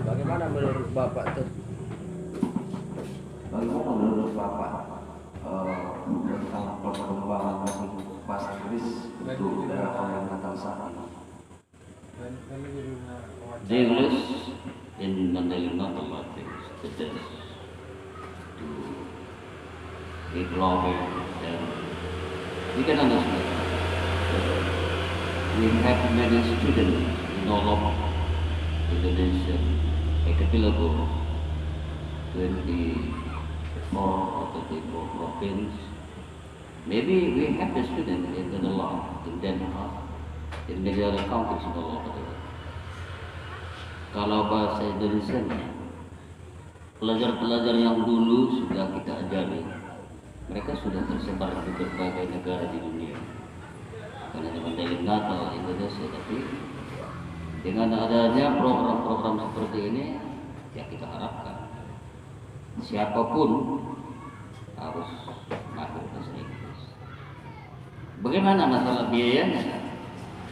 Bagaimana menurut Bapak tuh? Bagaimana menurut Bapak tentang perkembangan musik bahasa Inggris untuk daerah Kalimantan saat ini? The English in Mandalika Mathematics suggest to be global, and we can understand. We have many students in all of Indonesia, archipelago, 24 or 24 province. Maybe we have the students in the Netherlands, in Denmark, in many other countries in all over the world. Kalau bahasa Indonesia, pelajar-pelajar yang dulu sudah kita ajari, mereka sudah tersebar di berbagai negara di dunia. Karena cuma dari Natal Indonesia, tapi dengan adanya program-program seperti ini, ya kita harapkan siapapun harus mahir bahasa Inggris. Bagaimana masalah biayanya?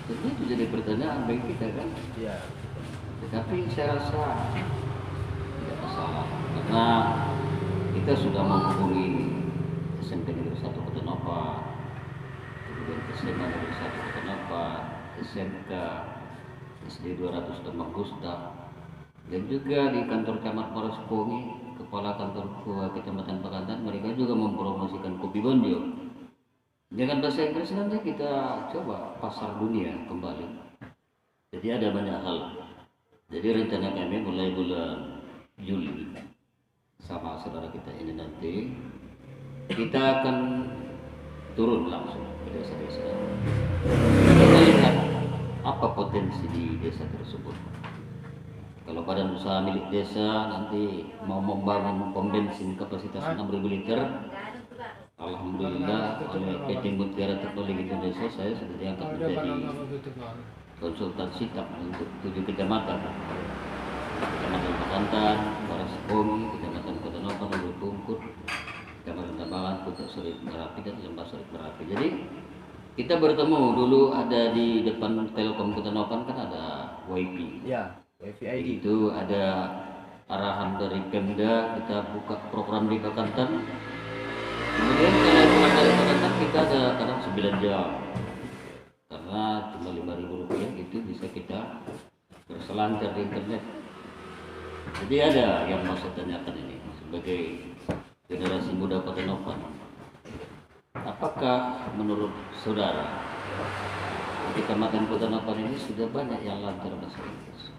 Tentu itu jadi pertanyaan bagi kita kan. Iya. Tetapi saya rasa tidak masalah karena kita sudah menghubungi SMP Negeri 1 Kota Nova, kemudian SMA Negeri 1 Kota Nova, SMK, SD 200 Demang Gustav, dan juga di kantor Camat Polres Pongi, Kepala Kantor Kecamatan Pakantan, mereka juga mempromosikan kopi Bonjo. Dengan bahasa Inggris nanti kita coba pasar dunia kembali. Jadi ada banyak hal. Jadi rencana kami mulai bulan Juli sama saudara kita ini nanti kita akan turun langsung ke desa-desa. Kita lihat apa potensi di desa tersebut. Kalau badan usaha milik desa nanti mau membangun pom bensin kapasitas 6.000 liter, alhamdulillah oleh PT Mutiara Teknologi Indonesia saya sudah diangkat menjadi konsultan sitak untuk 7 kecamatan, Kecamatan Pakantan, Polres Pongi, Kecamatan Kota Nova, Ulu Tungkut, Kecamatan Tabangan, Kota Surit Merapi, dan Lembah Surit Merapi. Jadi kita bertemu dulu ada di depan Telkom Kota Nova kan ada WiFi. Ya, WiFi ID. Itu ada arahan dari Pemda kita buka program di Pakantan. Kemudian kalau pulang dari Pakantan kita ada kadang 9 jam. Karena cuma 5.000 rupiah itu bisa kita berselancar di internet. Jadi ada yang mau saya tanyakan ini sebagai generasi muda Kota Novan, apakah menurut saudara di Kecamatan Kota Novan ini sudah banyak yang lancar bahasa Inggris?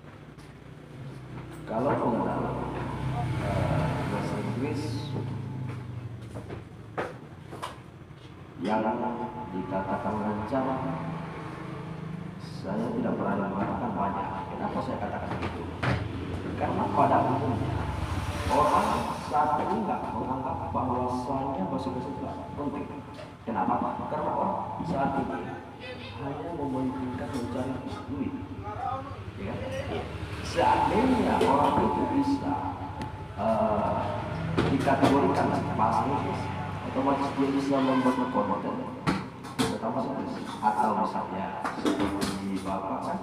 Kalau mengenal bahasa Inggris yang dikatakan lancar, saya tidak pernah mengatakan banyak. Kenapa saya katakan begitu? Karena pada umumnya orang saat ini nggak menganggap bahwasanya bahasa Inggris itu penting. Kenapa? Karena orang saat ini hanya mementingkan mencari duit. Ya. Seandainya orang itu bisa dikategorikan bahasa Inggris, otomatis dia bisa membuat konten terutama atau misalnya seperti Bapak kan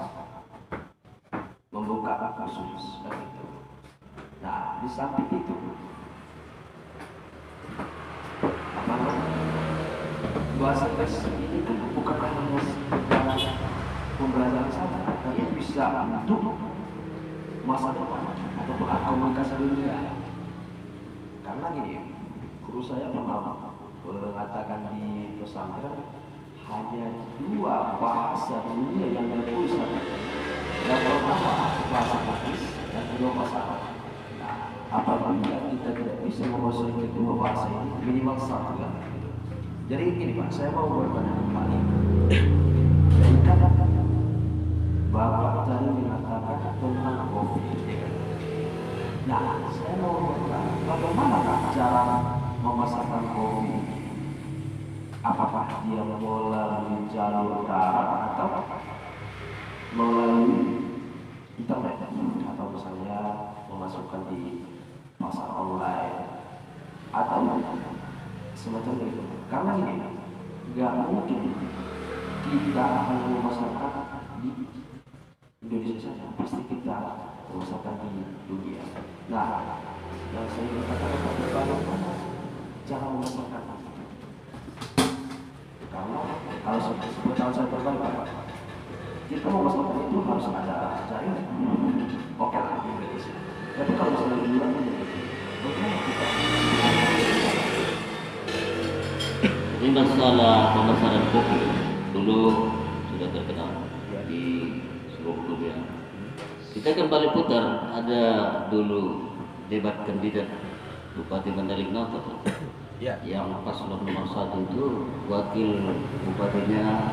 membuka kursus begitu. Nah, di samping itu bahasa Inggris ini kan bukan hanya sekedar pembelajaran saja, tapi bisa untuk masa depan atau komunikasi dunia. Karena gini, guru saya pernah mengatakan di pesantren hanya 2 bahasa dunia yang tertulis. Yang pertama bahasa Inggris dan kedua bahasa Arab. Nah, apabila kita tidak bisa menguasai kedua bahasa ini, minimal satu lah. Jadi gini Pak, saya mau bertanya kembali. Bapak tadi mengatakan tentang COVID. Nah, saya mau bertanya, bagaimana cara memasarkan kopi? Apakah dia melalui jalur darat atau melalui internet atau misalnya memasukkan di pasar online atau semacam itu? Karena ini nggak mungkin kita hanya memasarkan di Indonesia saja, pasti kita usahakan di dunia. Nah, yang saya ingin katakan pada jangan memaksakan. Kalau sepengetahuan saya terbalik, Pak, kita mau masuk itu harus ada jaringan. Oke lah, tapi kalau misalnya di luar bagaimana kita? Ini masalah pemasaran kopi dulu sudah terkenal di seluruh dunia. Kita kembali putar, ada dulu debat kandidat Bupati Mandailing Noto. Ya. Yang paslon nomor 1 itu wakil bupatinya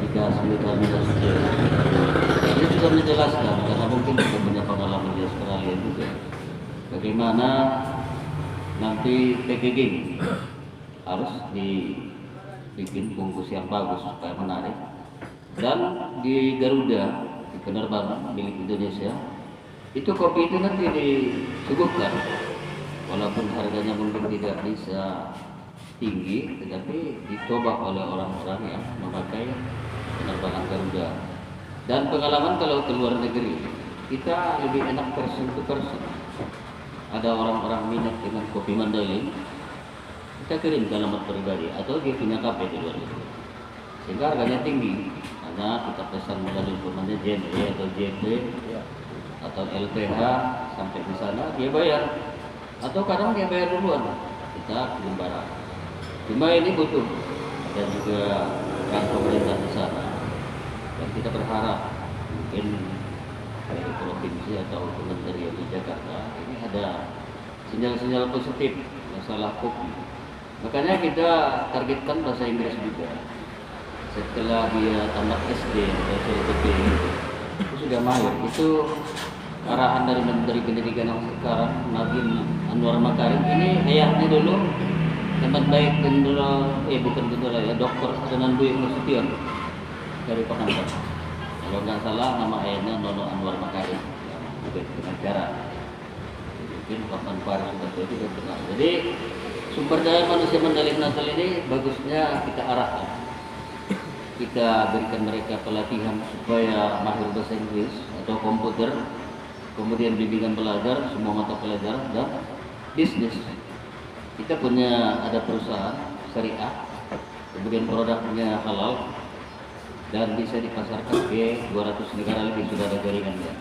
Ika Suyuta Minasution. Dia juga menjelaskan karena mungkin juga punya pengalaman di Australia juga bagaimana nanti packaging harus dibikin bungkus yang bagus supaya menarik. Dan di Garuda, di penerbangan milik Indonesia, itu kopi itu nanti disuguhkan walaupun harganya mungkin tidak bisa tinggi, tetapi dicoba oleh orang-orang yang memakai penerbangan Garuda. Dan pengalaman kalau ke luar negeri, kita lebih enak person to person. Ada orang-orang minat dengan kopi Mandailing, kita kirim ke alamat pribadi atau dia punya kafe di luar negeri, sehingga harganya tinggi karena kita pesan melalui komandan JNE atau JP atau LPH sampai di sana dia bayar. Atau kadang dia bayar duluan, kita kirim barang. Cuma ini butuh dan juga peran pemerintah di sana. Dan kita berharap mungkin dari provinsi atau kementerian di Jakarta ini ada sinyal-sinyal positif masalah kopi. Makanya kita targetkan bahasa Inggris juga. Setelah dia tamat SD atau SMP itu sudah mahir. Itu arahan dari Menteri Pendidikan yang sekarang, Nadiem Anwar Makarim. Ini ayahnya dulu teman baik dan dulu, bukan ya, Dr. Adnan Dwi Nasution dari Penangkat. Kalau nggak salah nama ayahnya Nono Anwar Makarim, juga pengacara. Mungkin Kapan Faris juga kenal. Jadi sumber daya manusia Mandailing Natal ini bagusnya kita arahkan. Kita berikan mereka pelatihan supaya mahir bahasa Inggris atau komputer, kemudian bimbingan belajar, semua mata pelajaran, dan bisnis. Kita punya ada perusahaan syariah, kemudian produknya halal, dan bisa dipasarkan ke 200 negara lebih, sudah ada jaringannya.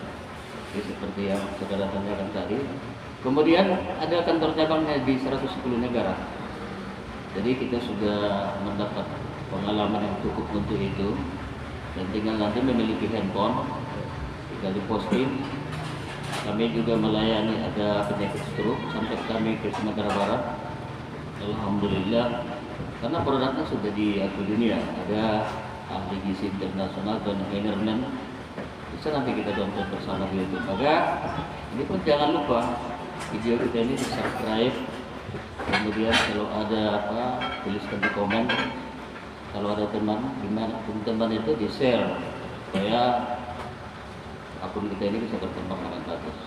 Jadi seperti yang saudara tanyakan tadi. Kemudian ada kantor cabangnya di 110 negara. Jadi kita sudah mendapat pengalaman yang cukup untuk itu, dan tinggal nanti memiliki handphone, tinggal diposting. Kami juga melayani ada penyakit stroke sampai kami ke Sumatera Barat. Alhamdulillah, karena produknya sudah diakui dunia, ada ahli gizi internasional dan Heinerman. Bisa nanti kita tonton bersama di YouTube. Maka ini pun jangan lupa video kita ini di subscribe. Kemudian kalau ada apa, tuliskan di komen. Kalau ada teman, gimana pun teman itu di share supaya akun kita ini bisa berkembang dengan bagus.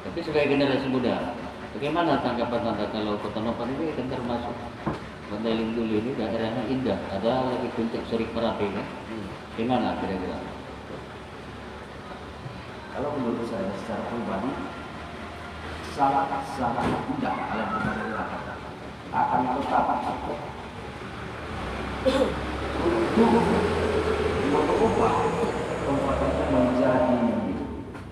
Tapi sebagai generasi muda, bagaimana tanggapan Anda kalau Kota Nopan ini kan termasuk Mandailing dulu ini daerahnya indah, ada lagi puncak Serik Merapi kan? Gimana kira-kira? Kalau menurut saya secara pribadi sangat indah alam budaya Jakarta. Akan tetapi untuk mengubah tempat itu menjadi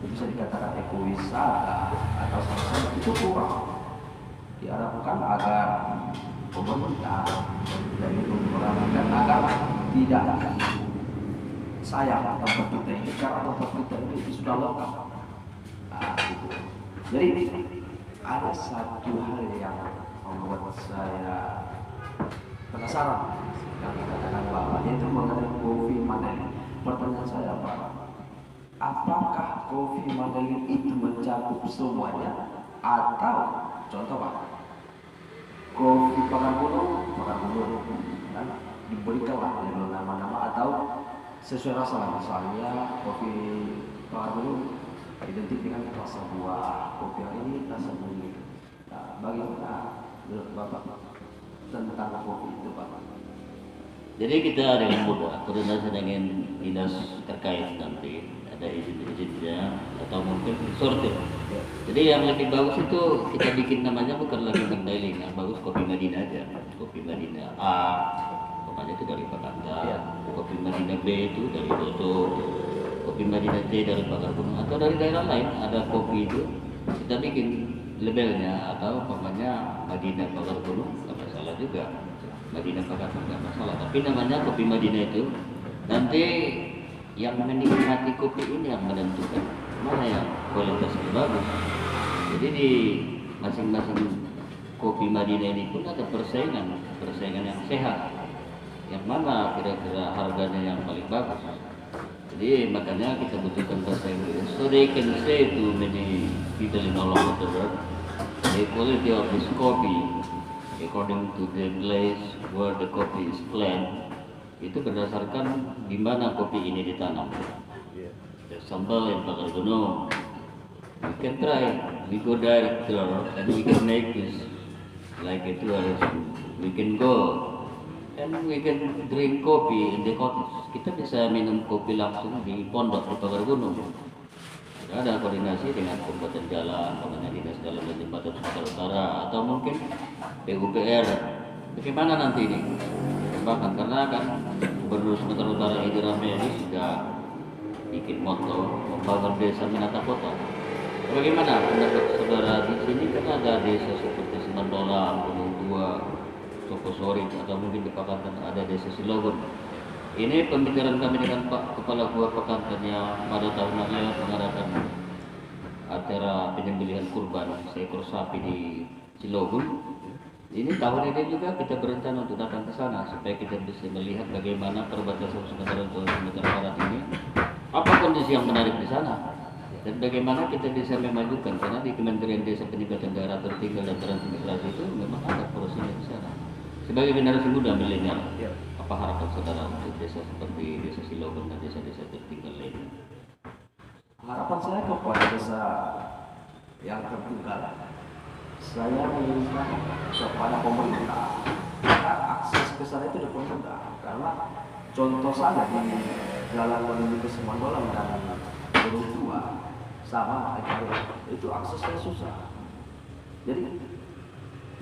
bisa dikatakan ekowisata atau sama itu kurang. Diharapkan agar pemerintah dan itu memperhatikan agar tidak sayang tempat kita ini, karena tempat kita ini sudah lengkap. Nah, gitu. Jadi ada satu hal yang membuat saya penasaran yang dikatakan Bapak, yaitu mengenai kopi Mandailing. Pertanyaan saya Pak, apakah kopi Mandailing itu mencakup semuanya, atau contoh Pak, kopi Pakarbono kan diberikanlah nama-nama atau sesuai rasa, misalnya kopi Pakarbono identik dengan rasa buah, kopi yang ini rasa bunyi. Nah, bagaimana menurut Bapak tentang kopi itu Pak? Jadi kita dengan mudah koordinasi dengan dinas terkait nanti ada izin-izinnya atau mungkin sortir. Jadi yang lebih bagus itu kita bikin namanya bukan lagi Mandailing, yang bagus kopi Madinah aja. Kopi Madinah A, namanya itu dari Pakantan, kopi Madinah B itu dari Boto, kopi Madinah C dari Pakargunung atau dari daerah lain ada kopi itu kita bikin labelnya atau namanya Madinah Pakargunung nggak masalah juga, Madinah Pakargunung nggak masalah. Tapi namanya kopi Madinah itu nanti yang menikmati kopi ini yang menentukan mana yang kualitasnya bagus. Jadi di masing-masing kopi Madinah ini pun ada persaingan yang sehat. Yang mana kira-kira harganya yang paling bagus. Jadi makanya kita butuhkan bahasa Inggris. So they can say to many people in all over the world, the quality of this coffee according to the place where the coffee is planted itu berdasarkan di mana kopi ini ditanam. Example in Pakargunung, we can try, we go direct there and we can make this like a tourism. We can go and we can drink coffee in the cottage. Kita bisa minum kopi langsung di pondok di Pakargunung. Ada koordinasi dengan pembuatan jalan, pengelolaan dinas jalan dan jembatan Sumatera Utara atau mungkin PUPR. Bagaimana nanti ini? Bahkan karena kan Gubernur Sumatera Utara Edi Rahmayadi ini sudah bikin moto membangun desa menata kota. Bagaimana pendapat saudara di sini? Kan ada desa seperti Semandola, Gunung Dua, Sokosori atau mungkin di Pakantan ada desa Silogun. Ini pembicaraan kami dengan Pak Kepala Gua Pakantan yang pada tahun lalu mengadakan acara penyembelihan kurban seekor sapi di Silogun. Ini tahun ini juga kita berencana untuk datang ke sana supaya kita bisa melihat bagaimana perbatasan Sumatera Utara dan Sumatera Barat ini, apa kondisi yang menarik di sana dan bagaimana kita bisa memajukan, karena di Kementerian Desa Peningkatan Daerah Tertinggal dan Transmigrasi itu memang ada porosinya di sana. Sebagai generasi muda milenial, apa harapan saudara untuk desa seperti desa Silogun dan desa-desa tertinggal lainnya? Harapan saya kepada desa yang tertinggal, saya menginginkan kepada pemerintah akses ke sana itu dapat mudah, karena contoh saja di jalan menuju ke Semandola dan Gunung Dua sama itu aksesnya susah. Jadi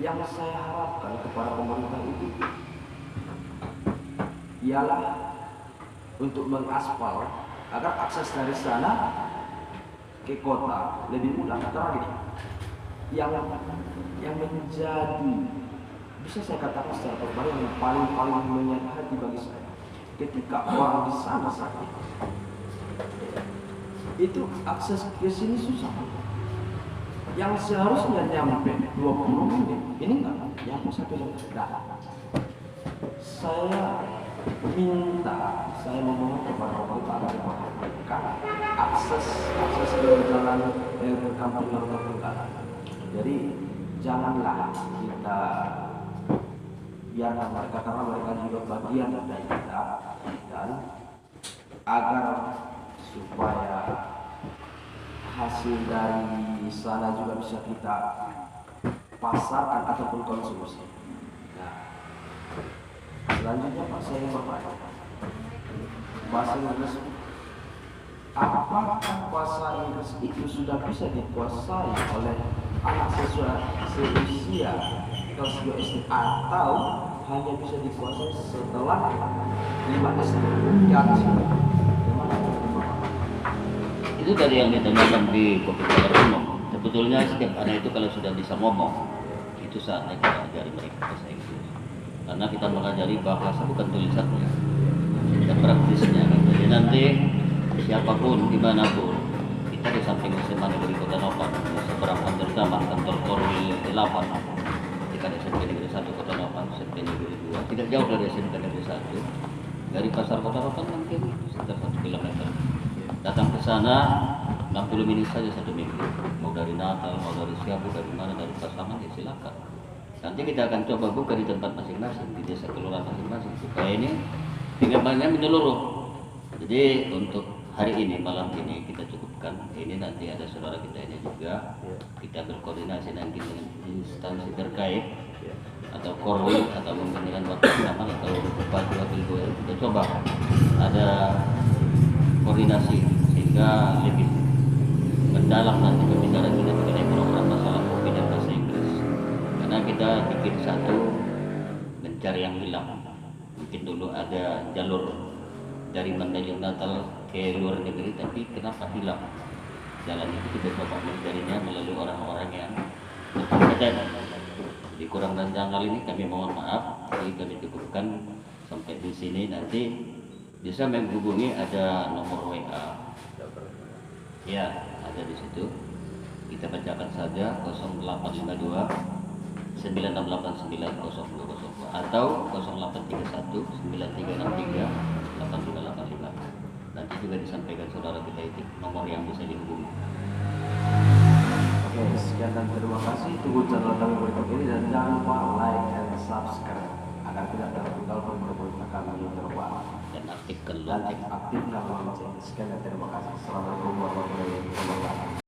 yang saya harapkan kepada pemerintah itu ialah untuk mengaspal agar akses dari sana ke kota lebih mudah. Karena yang menjadi, bisa saya katakan secara pribadi, yang paling menyayat hati bagi saya ketika orang di sana sakit itu akses ke sini susah. Yang seharusnya nyampe 20 menit ini enggak nyampe 1 jam. Saya memohon kepada pemerintah agar diperhatikan akses ke jalan ke kampung yang tertinggal. Jadi janganlah kita biarkan mereka, karena mereka juga bagian dari kita, dan agar supaya hasil dari sana juga bisa kita pasarkan ataupun konsumsi. Nah, selanjutnya Pak, saya ingin bertanya, bahasa Inggris, apakah bahasa Inggris itu sudah bisa dikuasai oleh anak siswa seusia kelas 2 SD atau hanya bisa dikuasai setelah 5 SD di atas? Itu dari yang ditanyakan di Kopi Pakargunung. Sebetulnya setiap anak itu kalau sudah bisa ngomong, itu saatnya kita ajari mereka bahasa Inggris. Karena kita mengajari bahasa bukan tulisannya, dan praktisnya. Jadi nanti siapapun, dimanapun, kita di samping SMA Negeri Kota Nopan, seberang hampir sama kantor Korwil 8, jika ada SMP Negeri 1 Kota Nopan, SMP Negeri 2, tidak jauh dari SMP Negeri 1, dari pasar Kota Nopan mungkin sekitar 1 kilometer. Datang ke sana 60 menit saja 1 minggu. Mau dari Natal, mau dari Siabu, dari mana, dari Pasaman, ya silakan. Nanti kita akan coba buka di tempat masing-masing, di desa kelurahan masing-masing, supaya ini tinggalnya menyeluruh. Jadi untuk hari ini, malam ini kita cukupkan. Ini nanti ada saudara kita ini juga, kita berkoordinasi nanti dengan instansi terkait atau Korwil atau mungkin dengan wakil sama atau bupati wakil gue, kita coba ada koordinasi sehingga sehingga lebih mendalam nanti pembicaraan kita mengenai program masalah kopi dan bahasa Inggris. Karena kita bikin satu mencari yang hilang. Mungkin dulu ada jalur dari Mandailing Natal ke luar negeri, tapi kenapa hilang? Jalan itu kita coba mencarinya melalui orang-orang yang berkompeten. Jadi kurang dan janggal ini kami mohon maaf, jadi kami cukupkan sampai di sini. Nanti bisa menghubungi, ada nomor WA. Ya, ada di situ. Kita bacakan saja 0852 9689 atau 0831 9363 8585. Nanti juga disampaikan saudara kita itu nomor yang bisa dihubungi. Oke, sekian dan terima kasih. Tunggu channel kami berikut ini dan jangan lupa like and subscribe agar tidak tertinggal berita kami terbaru. Dan aktifkan Dan lonceng. aktifkan lonceng. Sekian dan terima kasih. Assalamualaikum warahmatullahi wabarakatuh.